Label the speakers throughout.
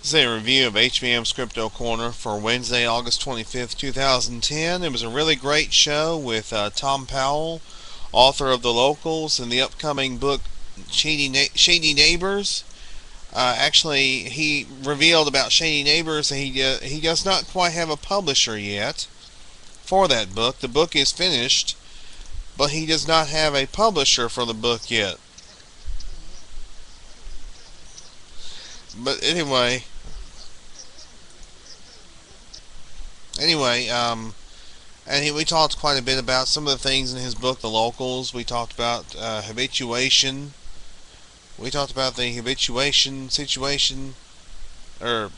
Speaker 1: This is a review of HBM's Crypto-Corner for Wednesday, August 25th, 2010. It was a really great show with Tom Powell, author of The Locals, and the upcoming book Shady Neighbors. Actually, he revealed about Shady Neighbors that he does not quite have a publisher yet for that book. The book is finished, but he does not have a publisher for the book yet. But anyway, we talked quite a bit about some of the things in his book, The Locals. We talked about habituation. We talked about the habituation situation, or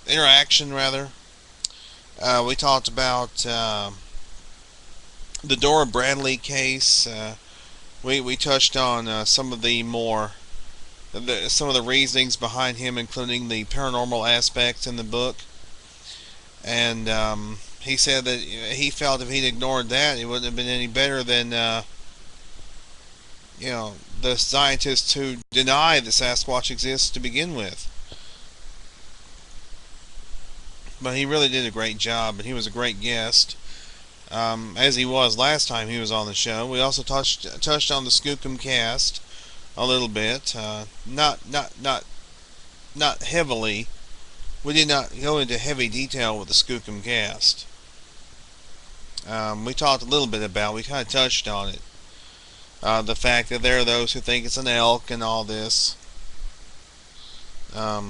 Speaker 1: interaction rather. We talked about the Dora Bradley case. We touched on some of the reasonings behind him, including the paranormal aspects in the book. And he said that he felt if he'd ignored that, it wouldn't have been any better than the scientists who deny that Sasquatch exists to begin with. But he really did a great job, and he was a great guest, as he was last time he was on the show. We also touched on the Skookum cast a little bit, not heavily. We did not go into heavy detail with the Skookum cast. We talked a little bit about, we kind of touched on it. The fact that there are those who think it's an elk and all this. But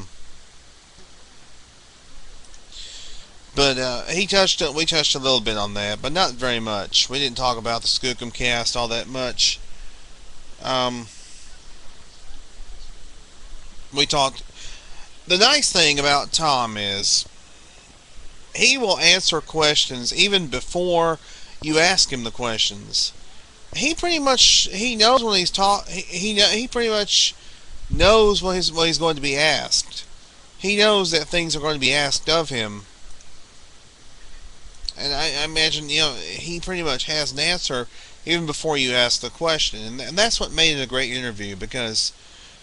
Speaker 1: we touched a little bit on that, but not very much. We didn't talk about the Skookum cast all that much. We talked. The nice thing about Tom is he will answer questions even before you ask him the questions. He pretty much knows when he's he pretty much knows what he's going to be asked. He knows that things are going to be asked of him, and I imagine he pretty much has an answer even before you ask the question, and that's what made it a great interview, because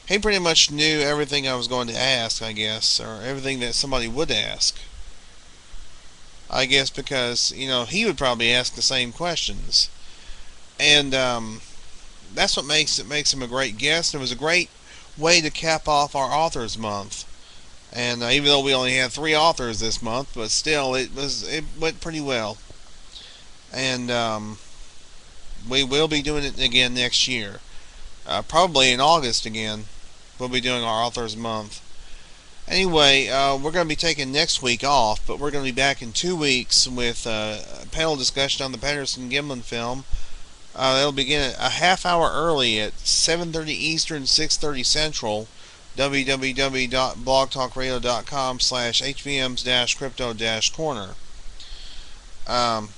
Speaker 1: he pretty much knew everything I was going to ask, I guess, or everything that somebody would ask. I guess because, he would probably ask the same questions. And that's what makes him a great guest. It was a great way to cap off our Authors Month. And even though we only had 3 authors this month, but still, it went pretty well. And we will be doing it again next year. Probably in August again. We'll be doing our Authors Month. Anyway, we're going to be taking next week off, but we're going to be back in 2 weeks with a panel discussion on the Patterson-Gimlin film. That'll begin a half hour early at 7:30 Eastern, 6:30 Central. www.blogtalkradio.com/hbms-crypto-corner. And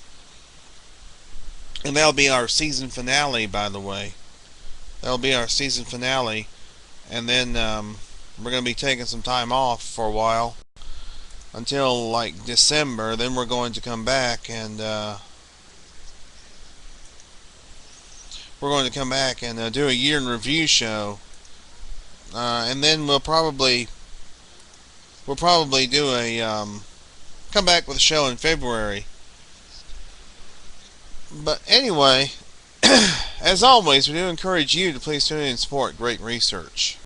Speaker 1: that'll be our season finale, by the way. That'll be our season finale. And then we're going to be taking some time off for a while until like December. Then we're going to come back and do a year in review show, and then we'll probably do a come back with a show in February. But anyway, as always, we do encourage you to please tune in and support great research.